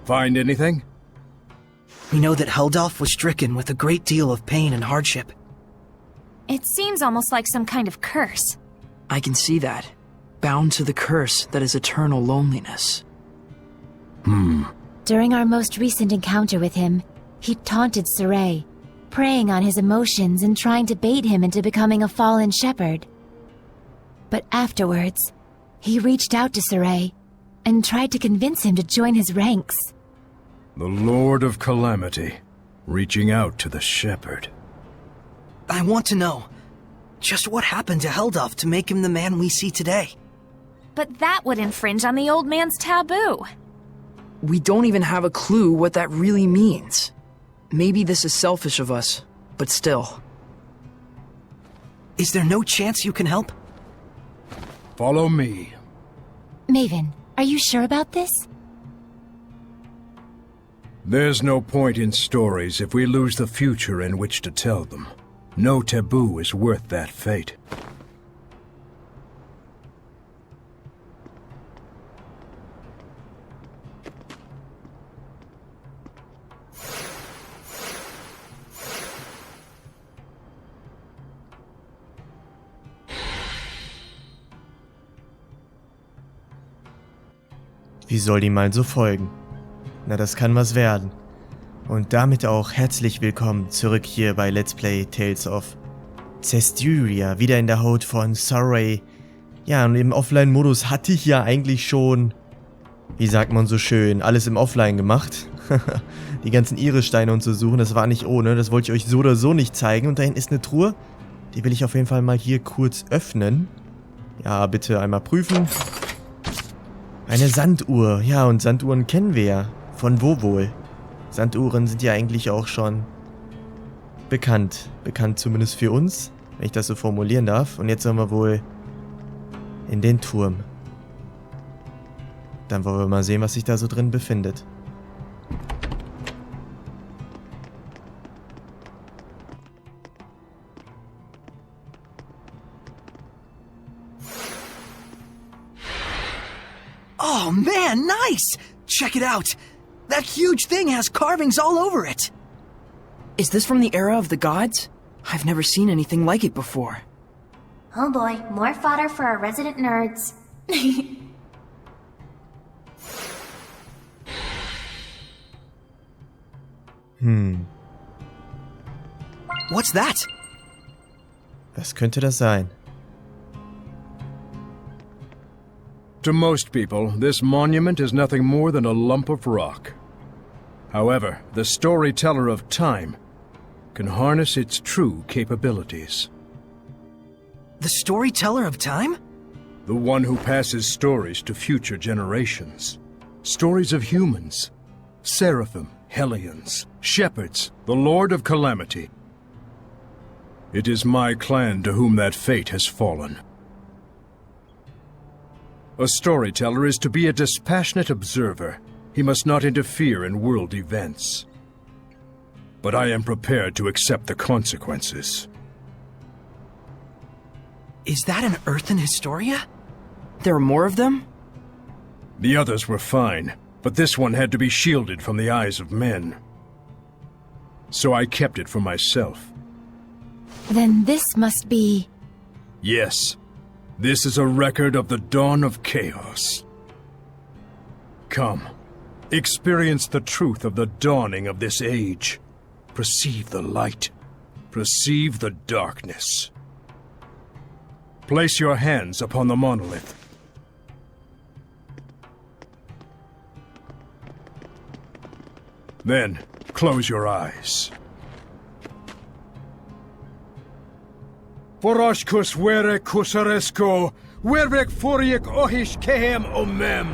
Find anything? We know that Heldalf was stricken with a great deal of pain and hardship. It seems almost like some kind of curse. I can see that. Bound to the curse that is eternal loneliness. During our most recent encounter with him, he taunted Saray, preying on his emotions and trying to bait him into becoming a fallen shepherd. But afterwards, he reached out to Saray and tried to convince him to join his ranks. The Lord of Calamity, reaching out to the shepherd. I want to know, just what happened to Heldalf to make him the man we see today? But that would infringe on the old man's taboo. We don't even have a clue what that really means. Maybe this is selfish of us, but still. Is there no chance you can help? Follow me. Maven, are you sure about this? There's no point in stories if we lose the future in which to tell them. No taboo is worth that fate. Wie soll die mal so folgen? Na, das kann was werden. Und damit auch herzlich willkommen zurück hier bei Let's Play Tales of Zestiria, wieder in der Haut von Saray. Ja, und im Offline-Modus hatte ich ja eigentlich schon, wie sagt man so schön, alles im Offline gemacht. Die ganzen Iris-Steine und so suchen, das war nicht ohne, das wollte ich euch so oder so nicht zeigen. Und da hinten ist eine Truhe, die will ich auf jeden Fall mal hier kurz öffnen. Ja, bitte einmal prüfen. Eine Sanduhr. Ja, und Sanduhren kennen wir ja. Von wo wohl? Sanduhren sind ja eigentlich auch schon bekannt. Bekannt zumindest für uns, wenn ich das so formulieren darf. Und jetzt sollen wir wohl in den Turm. Dann wollen wir mal sehen, was sich da so drin befindet. Oh man, nice! Check it out! That huge thing has carvings all over it! Is this from the era of the gods? I've never seen anything like it before. Oh boy, more fodder for our resident nerds. What's that? Was könnte das sein? To most people, this monument is nothing more than a lump of rock. However, the storyteller of time can harness its true capabilities. The storyteller of time? The one who passes stories to future generations. Stories of humans, seraphim, hellions, shepherds, the Lord of Calamity. It is my clan to whom that fate has fallen. A storyteller is to be a dispassionate observer. He must not interfere in world events. But I am prepared to accept the consequences. Is that an earthen Historia? There are more of them? The others were fine, but this one had to be shielded from the eyes of men. So I kept it for myself. Then this must be... Yes. This is a record of the dawn of chaos. Come, experience the truth of the dawning of this age. Perceive the light. Perceive the darkness. Place your hands upon the monolith. Then, close your eyes. Foroshkus were kusaresko, wervek foriek ohish kehem omem.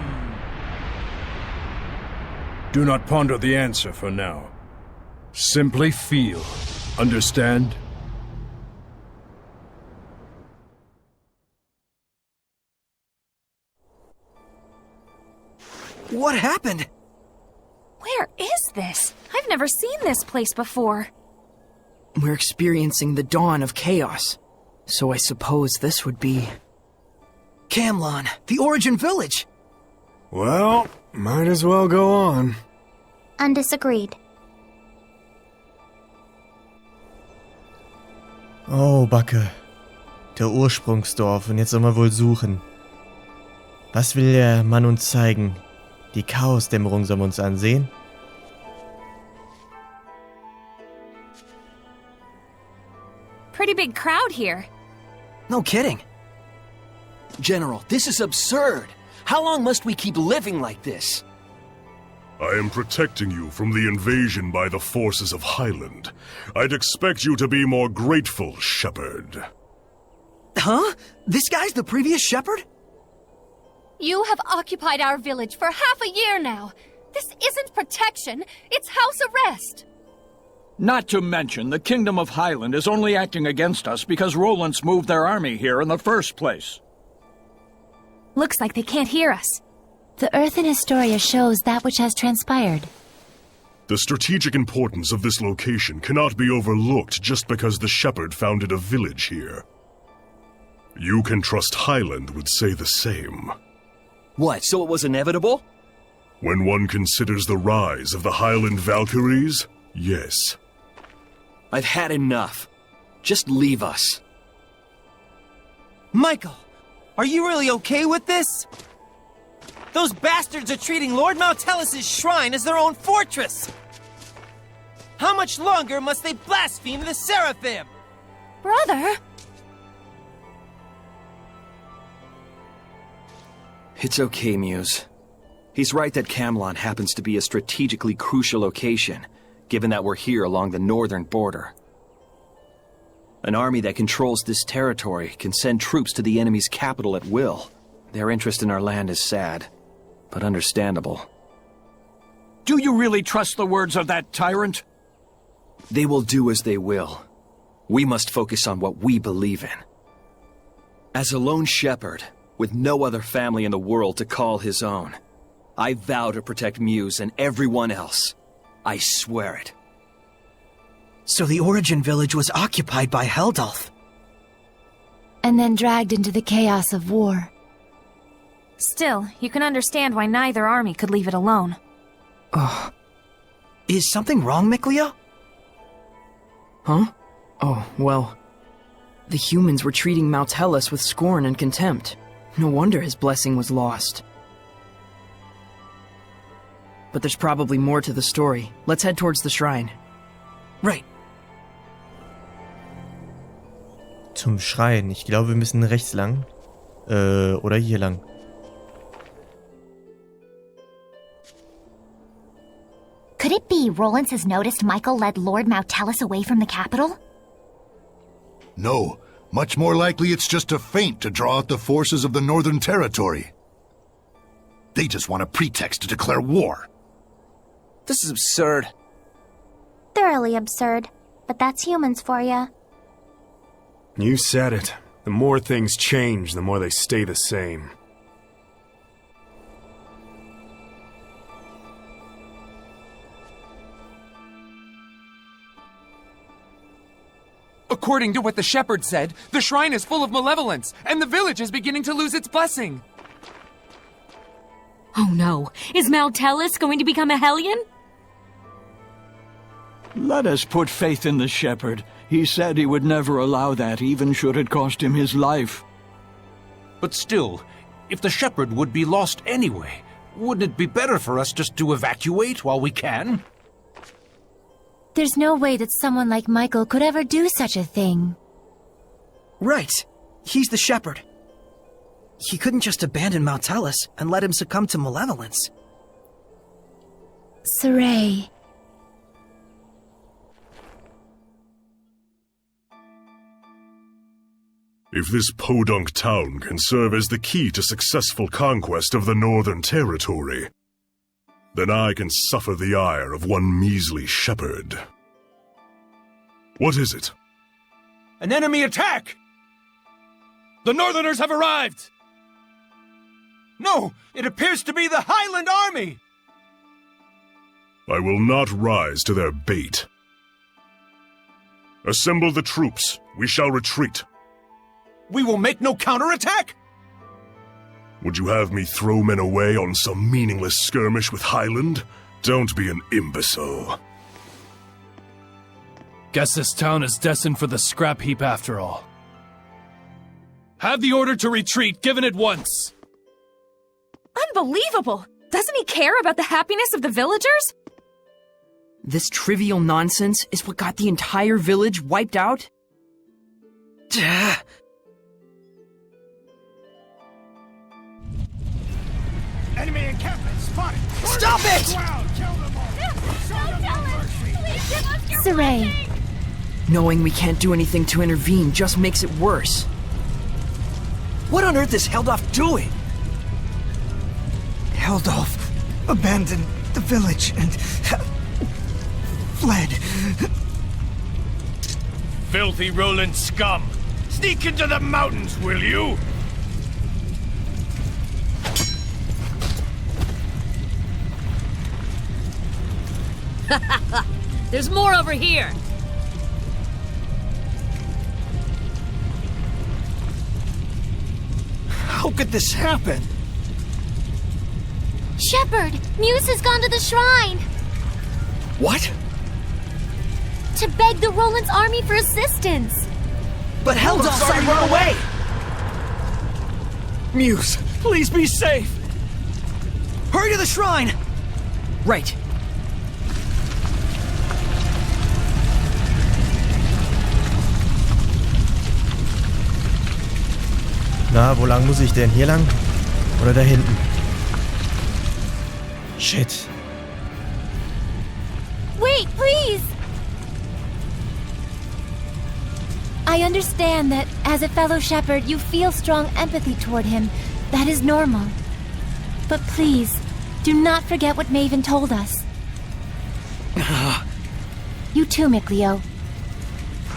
Do not ponder the answer for now. Simply feel. Understand? What happened? Where is this? I've never seen this place before. We're experiencing the dawn of chaos. So I suppose this would be... Camlon, the Origin Village! Well, might as well go on. Undisagreed. Oh, Backe. Der Ursprungsdorf und jetzt sollen wir wohl suchen. Was will der Mann uns zeigen? Die Chaosdämmerung sollen wir uns ansehen? Pretty big crowd here. No kidding. General, this is absurd. How long must we keep living like this? I am protecting you from the invasion by the forces of Highland. I'd expect you to be more grateful, Shepherd. Huh? This guy's the previous shepherd? You have occupied our village for half a year now. This isn't protection, it's house arrest. Not to mention, the Kingdom of Highland is only acting against us because Rollins moved their army here in the first place. Looks like they can't hear us. The Earth in Historia shows that which has transpired. The strategic importance of this location cannot be overlooked just because the Shepherd founded a village here. You can trust Highland would say the same. What, so it was inevitable? When one considers the rise of the Highland Valkyries, yes. I've had enough. Just leave us. Michael, are you really okay with this? Those bastards are treating Lord Maltellis' shrine as their own fortress! How much longer must they blaspheme the Seraphim? Brother? It's okay, Muse. He's right that Camelot happens to be a strategically crucial location, given that we're here along the northern border. An army that controls this territory can send troops to the enemy's capital at will. Their interest in our land is sad, but understandable. Do you really trust the words of that tyrant? They will do as they will. We must focus on what we believe in. As a lone shepherd, with no other family in the world to call his own, I vow to protect Muse and everyone else. I swear it. So the Origin Village was occupied by Heldulf. And then dragged into the chaos of war. Still, you can understand why neither army could leave it alone. Ugh. Is something wrong, Miklia? Huh? Oh, well... The humans were treating Maltellis with scorn and contempt. No wonder his blessing was lost. But there's probably more to the story. Let's head towards the shrine. Right. Zum Schrein. Ich glaube, wir müssen rechts lang. Oder hier lang. Could it be Rollins has noticed Michael led Lord Maltellis away from the capital? No. Much more likely it's just a feint to draw out the forces of the Northern Territory. They just want a pretext to declare war. This is absurd. Thoroughly absurd. But that's humans for ya. You said it. The more things change, the more they stay the same. According to what the shepherd said, the shrine is full of malevolence, and the village is beginning to lose its blessing. Oh no, is Maltellis going to become a Hellion? Let us put faith in the shepherd. He said he would never allow that, even should it cost him his life. But still, if the shepherd would be lost anyway, wouldn't it be better for us just to evacuate while we can? There's no way that someone like Michael could ever do such a thing. Right. He's the shepherd. He couldn't just abandon Maltellis and let him succumb to malevolence. Saray. If this podunk town can serve as the key to successful conquest of the Northern Territory, then I can suffer the ire of one measly shepherd. What is it? An enemy attack! The Northerners have arrived! No, it appears to be the Highland army! I will not rise to their bait. Assemble the troops. We shall retreat. We will make no counterattack? Would you have me throw men away on some meaningless skirmish with Highland? Don't be an imbecile. Guess this town is destined for the scrap heap after all. Have the order to retreat given at once! Unbelievable! Doesn't he care about the happiness of the villagers? This trivial nonsense is what got the entire village wiped out? Enemy encampment spotted! Stop it! Saray. Knowing we can't do anything to intervene just makes it worse. What on earth is Heldolf doing? Heldolf abandoned the village and fled. Filthy Roland scum! Sneak into the mountains, will you? There's more over here! How could this happen? Shepherd, Muse has gone to the shrine What? to beg the Roland's army for assistance. But Heldolf's already run away! Muse, please be safe! Hurry to the shrine! Right. Na, wo lang muss ich denn? Hier lang? Oder da hinten? Shit. Wait, please! I understand that, as a fellow shepherd, you feel strong empathy toward him. That is normal. But please, do not forget what Maven told us. You too, Mikleo.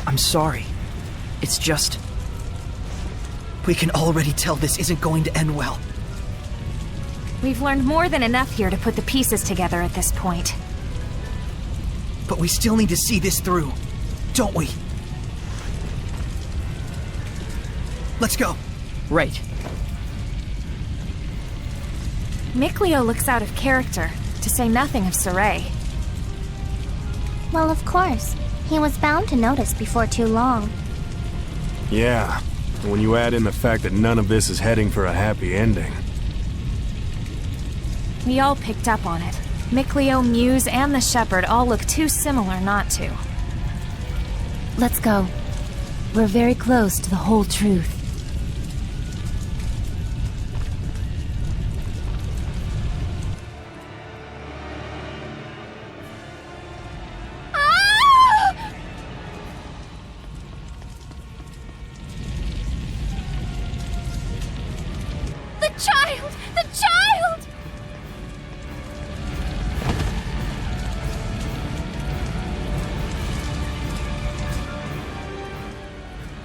I'm sorry. It's just... We can already tell this isn't going to end well. We've learned more than enough here to put the pieces together at this point. But we still need to see this through, don't we? Let's go. Right. Mikleo looks out of character, to say nothing of Saray. Well, of course. He was bound to notice before too long. Yeah, and when you add in the fact that none of this is heading for a happy ending. We all picked up on it. Mikleo, Muse, and the Shepherd all look too similar not to. Let's go. We're very close to the whole truth.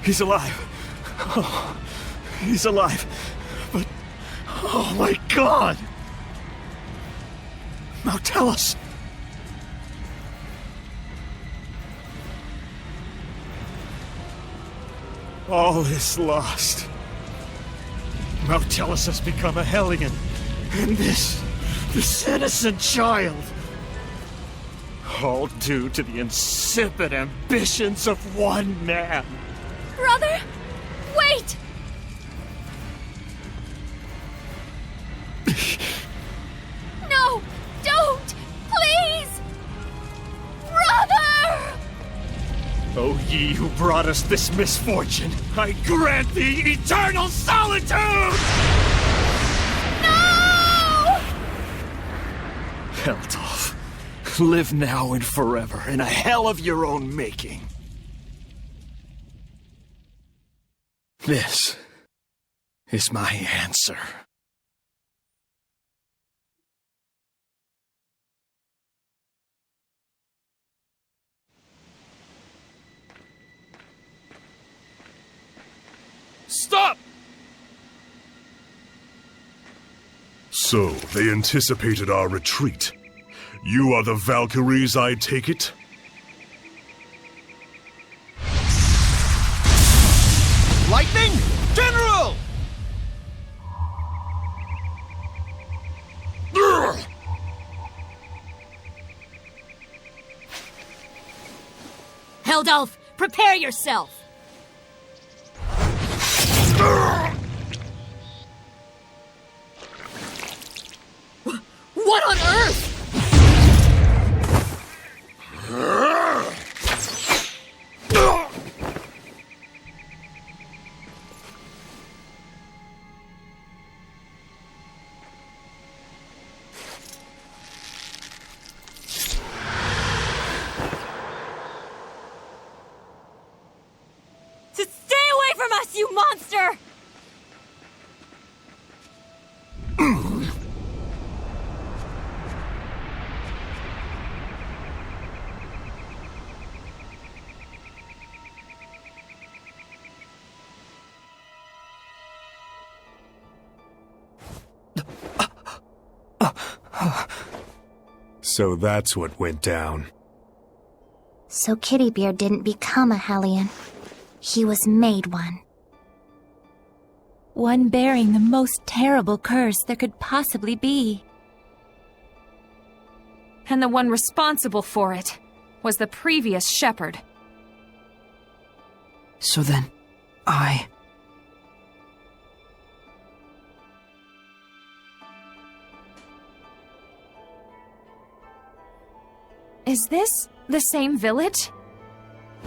He's alive. Oh, he's alive. But, oh my god! Now tell us. All is lost. Mautellus has become a Hellion. And this innocent child. All due to the insipid ambitions of one man. Brother, wait! No, don't! Please! Brother! O ye who brought us this misfortune, I grant thee eternal solitude! No! Heldolf, live now and forever in a hell of your own making. This is my answer. Stop! So, they anticipated our retreat. You are the Valkyries, I take it? Lightning! General! Heldalf, prepare yourself! What on earth? Stay away from us, you monster! So that's what went down. So Kittybeard didn't become a Hellion. He was made one. One bearing the most terrible curse there could possibly be. And the one responsible for it was the previous shepherd. So then, Is this the same village?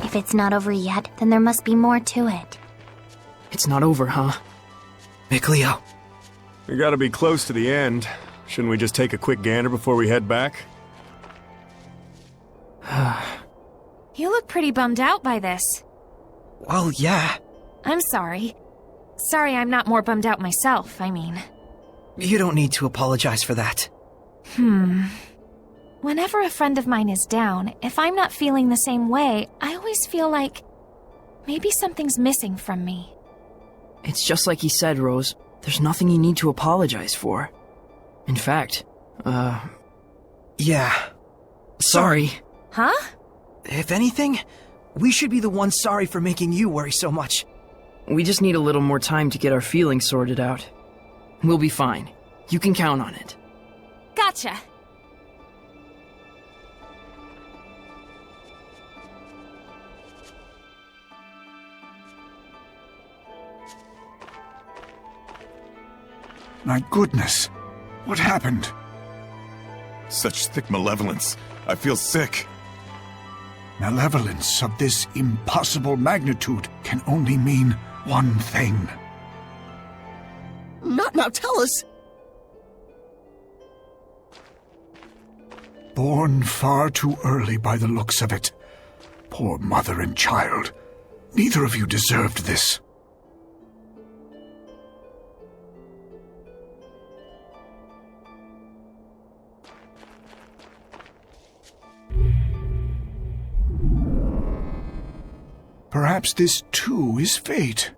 If it's not over yet, then there must be more to it. It's not over, huh? Mikleo. We gotta be close to the end. Shouldn't we just take a quick gander before we head back? You look pretty bummed out by this. Well, yeah. I'm sorry. Sorry I'm not more bummed out myself, I mean. You don't need to apologize for that. Whenever a friend of mine is down, if I'm not feeling the same way, I always feel like maybe something's missing from me. It's just like he said, Rose. There's nothing you need to apologize for. In fact, Yeah. Sorry. Huh? If anything, we should be the ones sorry for making you worry so much. we just need a little more time to get our feelings sorted out. We'll be fine. You can count on it. Gotcha. My goodness. What happened? Such thick malevolence. I feel sick. Malevolence of this impossible magnitude can only mean one thing. Now tell us! Born far too early by the looks of it. Poor mother and child. Neither of you deserved this. Perhaps this too is fate.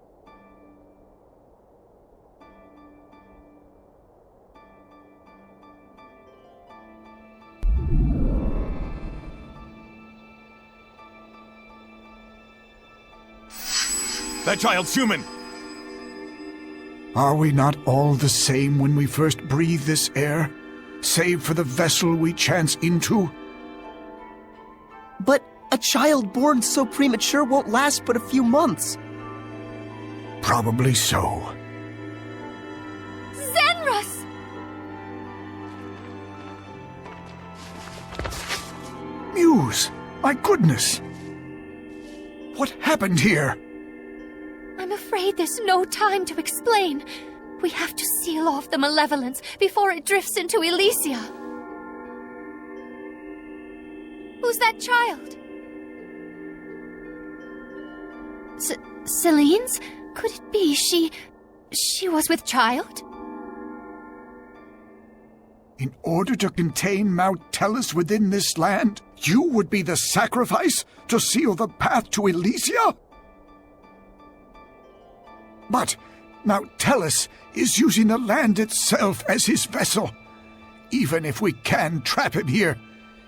That child's human! Are we not all the same when we first breathe this air, save for the vessel we chance into? But a child born so premature won't last but a few months. Probably so. Zenrus! Muse! My goodness! What happened here? I'm afraid there's no time to explain. We have to seal off the malevolence before it drifts into Elysia. Who's that child? Celine's? Could it be she was with child? In order to contain Mount Tellus within this land, you would be the sacrifice to seal the path to Elysia? But Mount Tellus is using the land itself as his vessel. Even if we can trap him here,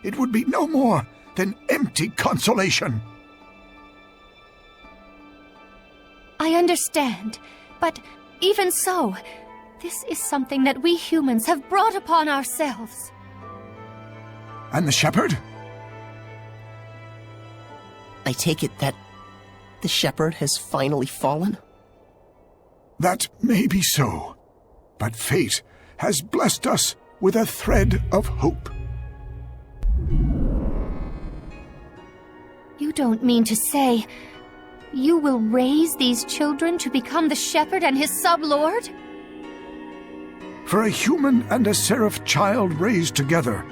it would be no more than empty consolation. I understand, but even so, this is something that we humans have brought upon ourselves. And the shepherd? I take it that the shepherd has finally fallen? That may be so, but fate has blessed us with a thread of hope. You don't mean to say you will raise these children to become the shepherd and his sub-lord? For a human and a seraph child raised together,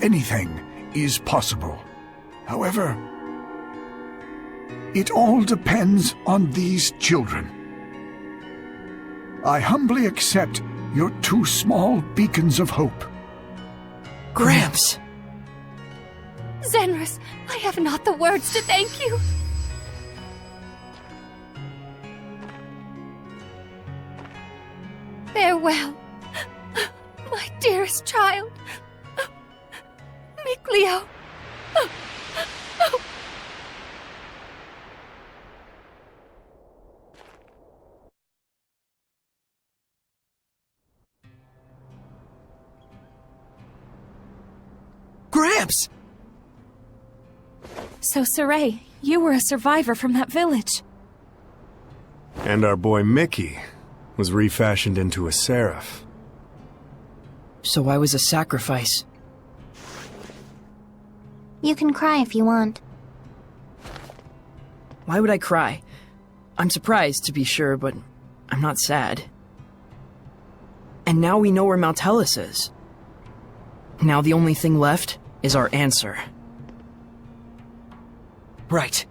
anything is possible. However, it all depends on these children. I humbly accept your 2 small beacons of hope. Gramps! Zenris, I have not the words to thank you. Farewell, my dearest child, Mikleo. Gramps! So, Saray, you were a survivor from that village. And our boy Mickey was refashioned into a seraph. So I was a sacrifice. You can cry if you want. Why would I cry? I'm surprised, to be sure, but I'm not sad. And now we know where Mount Hellas is. Now the only thing left is our answer. Right.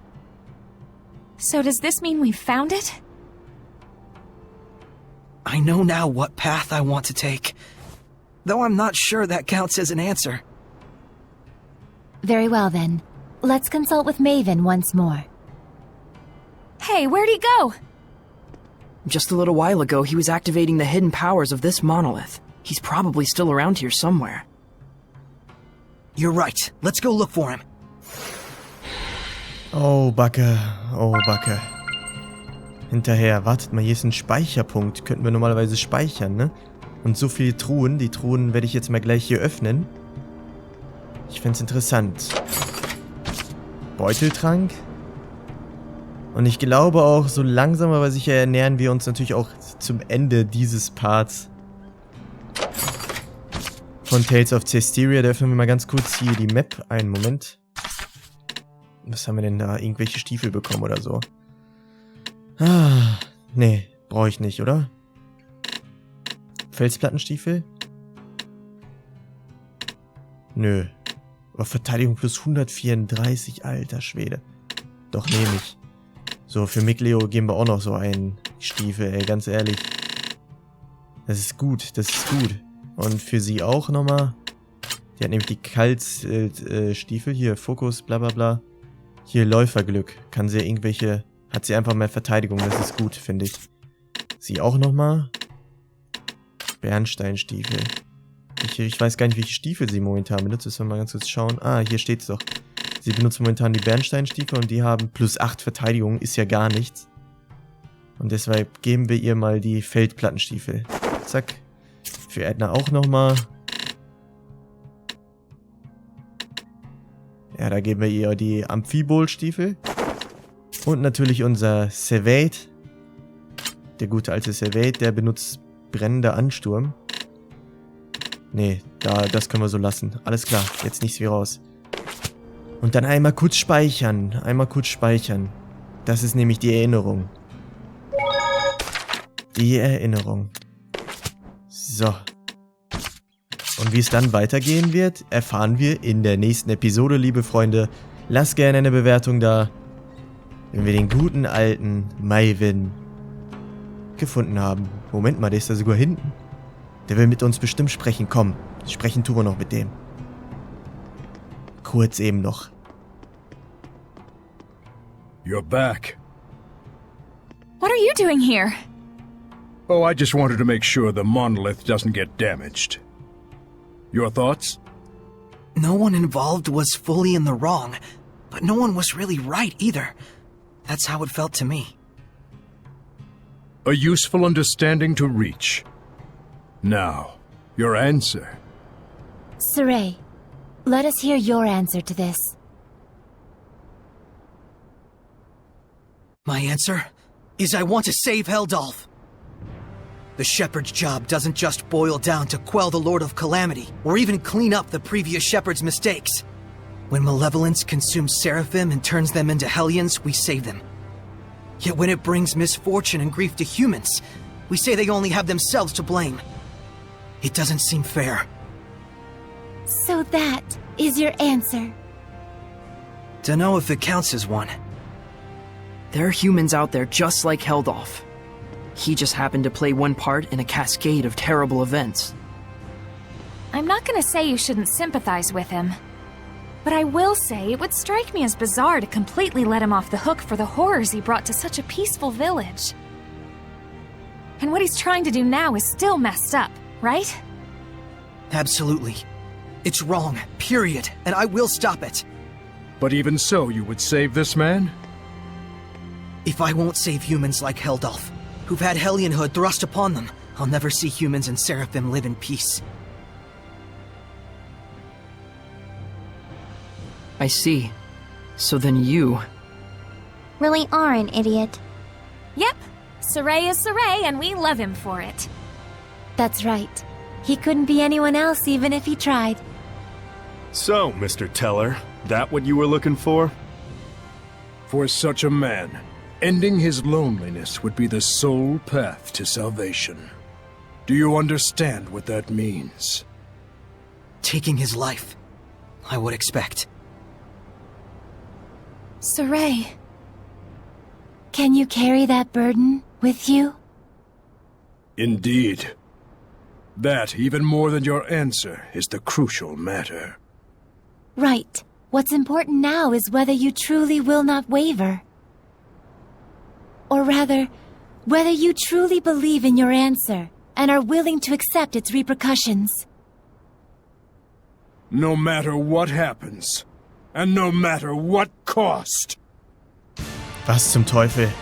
So does this mean we've found it? I know now what path I want to take. Though I'm not sure that counts as an answer. Very well then. Let's consult with Maven once more. Hey, where'd he go? Just a little while ago, he was activating the hidden powers of this monolith. He's probably still around here somewhere. You're right. Let's go look for him. Oh, Backe. Oh, Backe. Hinterher. Wartet mal, hier ist ein Speicherpunkt. Könnten wir normalerweise speichern, ne? Und so viele Truhen. Die Truhen werde ich jetzt mal gleich hier öffnen. Ich find's interessant. Beuteltrank. Und ich glaube auch, so langsam aber sicher nähern wir uns natürlich auch zum Ende dieses Parts von Tales of Zestiria. Da öffnen wir mal ganz kurz hier die Map. Einen Moment. Was haben wir denn da? Irgendwelche Stiefel bekommen oder so? Ah, nee, brauche ich nicht, oder? Felsplattenstiefel? Nö. Aber Verteidigung plus 134, alter Schwede. Doch, nehme ich. So, für Mikleo geben wir auch noch so einen Stiefel, ey, ganz ehrlich. Das ist gut, das ist gut. Und für sie auch nochmal. Die hat nämlich die Stiefel hier, Fokus, bla bla bla. Hier, Läuferglück. Kann sie irgendwelche... Hat sie einfach mehr Verteidigung, das ist gut, finde ich. Sie auch nochmal. Bernsteinstiefel. Ich weiß gar nicht, welche Stiefel sie momentan benutzt. Müssen wir mal ganz kurz schauen. Ah, hier steht es doch. Sie benutzt momentan die Bernsteinstiefel und die haben plus 8 Verteidigung. Ist ja gar nichts. Und deshalb geben wir ihr mal die Feldplattenstiefel. Zack. Für Edna auch nochmal. Ja, da geben wir ihr die Amphibol-Stiefel. Und natürlich unser Servate. Der gute alte Servate, der benutzt brennender Ansturm. Nee, das können wir so lassen. Alles klar, jetzt nichts wie raus. Und dann einmal kurz speichern. Einmal kurz speichern. Das ist nämlich die Erinnerung. Die Erinnerung. So. Und wie es dann weitergehen wird, erfahren wir in der nächsten Episode, liebe Freunde. Lasst gerne eine Bewertung da, wenn wir den guten alten Maven gefunden haben. Moment mal, der ist da sogar hinten. Der will mit uns bestimmt sprechen. Komm, sprechen tun wir noch mit dem. Kurz eben noch. You're back. What are you doing here? Oh, I just wanted to make sure the monolith doesn't get damaged. Your thoughts? No one involved was fully in the wrong, but no one was really right either. That's how it felt to me. A useful understanding to reach. Now, your answer. Saray, let us hear your answer to this. My answer is I want to save Heldolf. The Shepherd's job doesn't just boil down to quell the Lord of Calamity, or even clean up the previous Shepherd's mistakes. When malevolence consumes Seraphim and turns them into Hellions, we save them. Yet when it brings misfortune and grief to humans, we say they only have themselves to blame. It doesn't seem fair. So that is your answer. Dunno if it counts as one. There are humans out there just like Heldolf. He just happened to play one part in a cascade of terrible events. I'm not gonna say you shouldn't sympathize with him. But I will say it would strike me as bizarre to completely let him off the hook for the horrors he brought to such a peaceful village. And what he's trying to do now is still messed up, right? Absolutely. It's wrong, period, and I will stop it. But even so, you would save this man? If I won't save humans like Heldolf, who've had Hellionhood thrust upon them, I'll never see humans and Seraphim live in peace. I see. So then you... really are an idiot. Yep. Saray is Saray, and we love him for it. That's right. He couldn't be anyone else even if he tried. So, Mr. Teller, that what you were looking for? For such a man, ending his loneliness would be the sole path to salvation. Do you understand what that means? Taking his life, I would expect. Saray. Can you carry that burden with you? Indeed. That, even more than your answer, is the crucial matter. Right. What's important now is whether you truly will not waver. Or rather, whether you truly believe in your answer and are willing to accept its repercussions. No matter what happens, and no matter what cost. Was zum Teufel?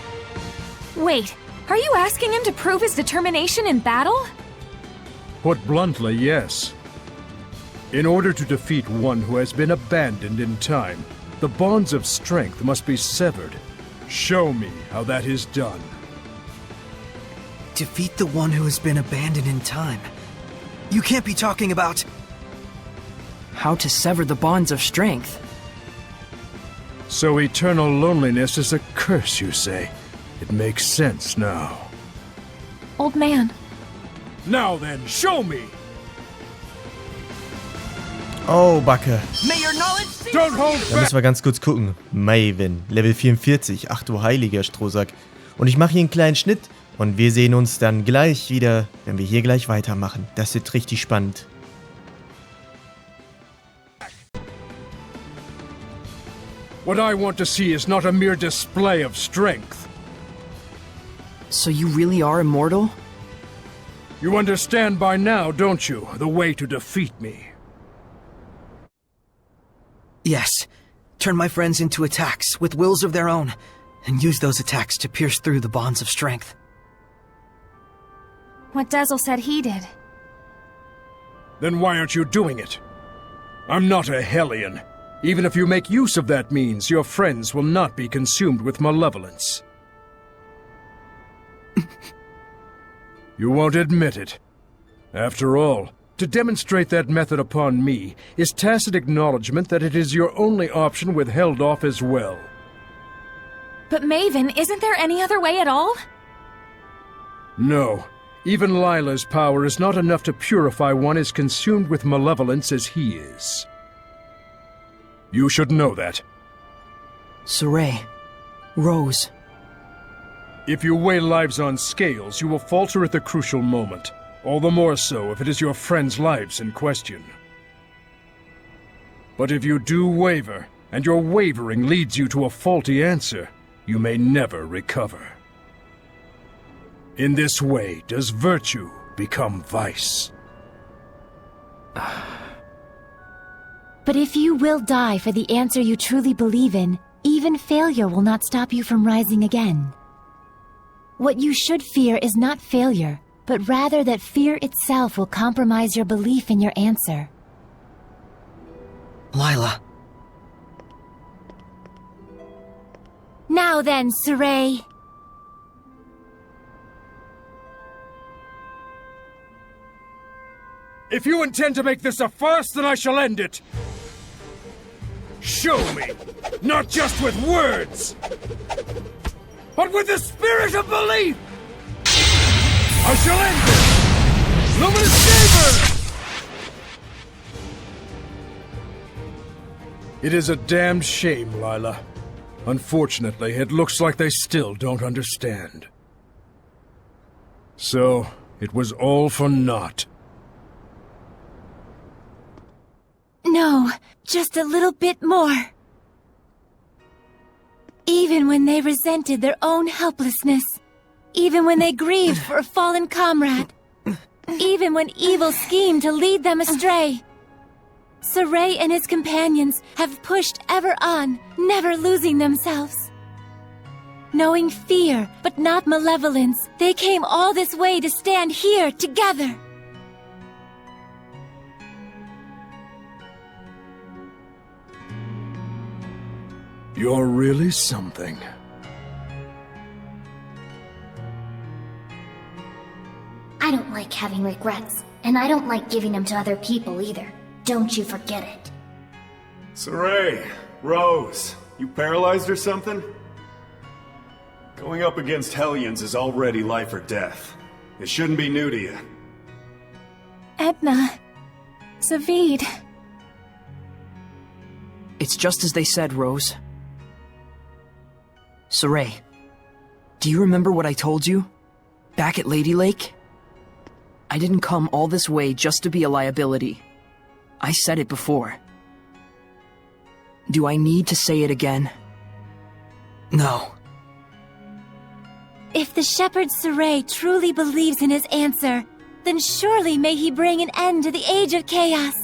Wait, are you asking him to prove his determination in battle? Put bluntly, yes. In order to defeat one who has been abandoned in time, the bonds of strength must be severed. Show me how that is done. Defeat the one who has been abandoned in time? You can't be talking about... How to sever the bonds of strength? So eternal loneliness is a curse, you say? It makes sense now. Old man. Now then, show me! Oh, Backe. Don't hold Da müssen wir ganz kurz gucken. Maven, Level 44. Ach du heiliger Strohsack. Und ich mache hier einen kleinen Schnitt und wir sehen uns dann gleich wieder, wenn wir hier gleich weitermachen. Das wird richtig spannend. What I want to see is not a mere display of strength. So you really are immortal? You understand by now, don't you, the way to defeat me? Yes. Turn my friends into attacks with wills of their own, and use those attacks to pierce through the bonds of strength. What Dezel said he did. Then why aren't you doing it? I'm not a Hellion. Even if you make use of that means, your friends will not be consumed with malevolence. You won't admit it. After all, to demonstrate that method upon me is tacit acknowledgement that it is your only option with Heldolf as well. But Maven, isn't there any other way at all? No. Even Lila's power is not enough to purify one as consumed with malevolence as he is. You should know that. Saray. Rose. If you weigh lives on scales, you will falter at the crucial moment. All the more so if it is your friends' lives in question. But if you do waver, and your wavering leads you to a faulty answer, you may never recover. In this way does virtue become vice. But if you will die for the answer you truly believe in, even failure will not stop you from rising again. What you should fear is not failure, but rather that fear itself will compromise your belief in your answer. Lila. Now Now then, Saray. If you intend to make this a farce, then I shall end it. Show me, not just with words, but with the spirit of belief. I shall end this. Luminous Saber! It is a damned shame, Lila. Unfortunately, it looks like they still don't understand. So, it was all for naught. No, just a little bit more. Even when they resented their own helplessness, even when they grieved for a fallen comrade, even when evil schemed to lead them astray, Saray and his companions have pushed ever on, never losing themselves. Knowing fear, but not malevolence, they came all this way to stand here together. You're really something. I don't like having regrets, and I don't like giving them to other people either. Don't you forget it. Saray, Rose, you paralyzed or something? Going up against Hellions is already life or death. It shouldn't be new to you. Edna. Zavid. It's just as they said, Rose. Saray, do you remember what I told you? Back at Lady Lake? I didn't come all this way just to be a liability. I said it before. Do I need to say it again? No. If the shepherd Saray truly believes in his answer, then surely may he bring an end to the Age of Chaos.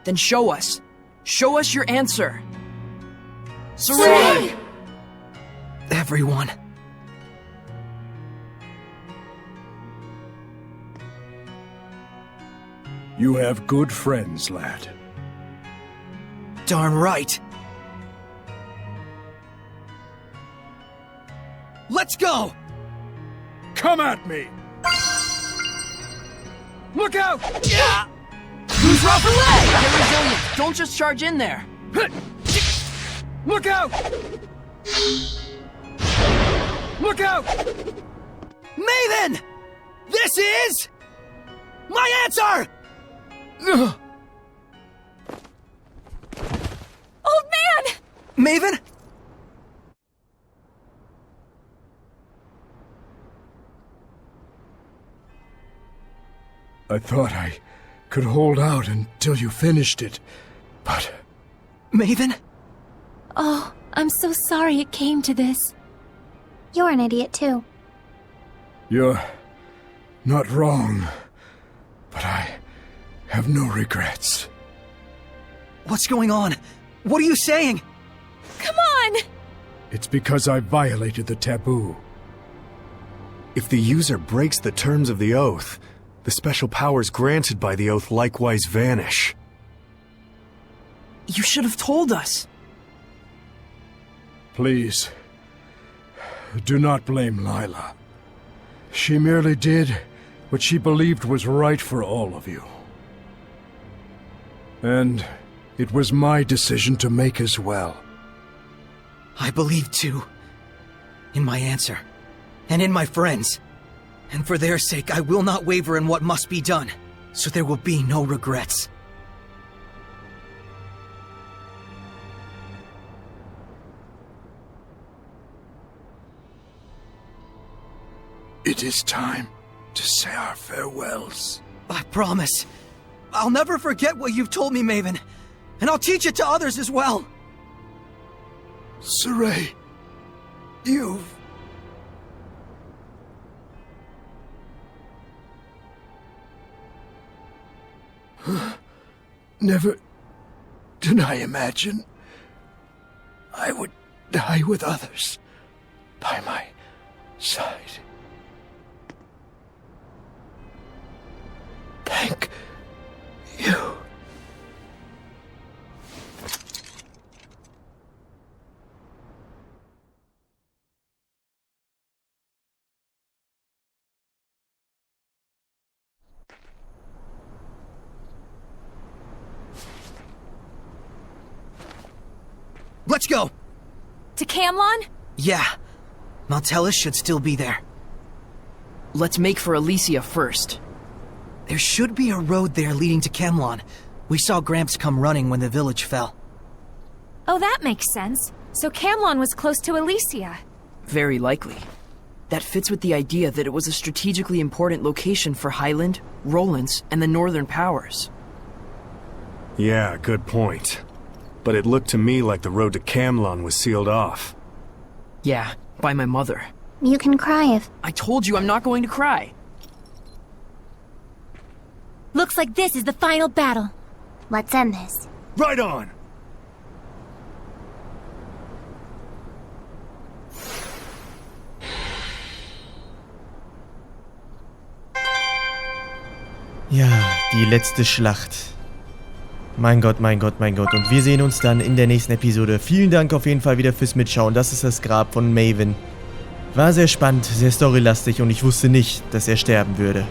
Then show us. Show us your answer. Saray! Everyone. You have good friends, lad. Darn right. Let's go! Come at me! Look out! Yeah! Who's rough leg? Get resilient. Don't just charge in there. Look out! Look out! Maven! This is... my answer! Old man! Maven? I thought I could hold out until you finished it, but... Maven? Oh, I'm so sorry it came to this. You're an idiot too. You're not wrong, but I have no regrets. What's going on? What are you saying? Come on! It's because I violated the taboo. If the user breaks the terms of the oath, the special powers granted by the oath likewise vanish. You should have told us. Please, do not blame Lila. She merely did what she believed was right for all of you. And it was my decision to make as well. I believe too. In my answer. And in my friends. And for their sake, I will not waver in what must be done. So there will be no regrets. It is time to say our farewells. I promise. I'll never forget what you've told me, Maven. And I'll teach it to others as well. Saray, you've... Never did I imagine I would die with others by my side. Thank you. Let's go! To Camlon? Yeah. Mount Tellus should still be there. Let's make for Elysia first. There should be a road there leading to Camlon. We saw Gramps come running when the village fell. Oh, that makes sense. So Camlon was close to Elysia. Very likely. That fits with the idea that it was a strategically important location for Highland, Rollins, and the Northern Powers. Yeah, good point. But it looked to me like the road to Camlon was sealed off. Yeah, by my mother. You can cry if... I told you I'm not going to cry. Looks like this is the final battle. Let's end this. Right on! Ja, die letzte Schlacht. Mein Gott, mein Gott, mein Gott. Und wir sehen uns dann in der nächsten Episode. Vielen Dank auf jeden Fall wieder fürs Mitschauen. Das ist das Grab von Maven. War sehr spannend, sehr storylastig und ich wusste nicht, dass er sterben würde.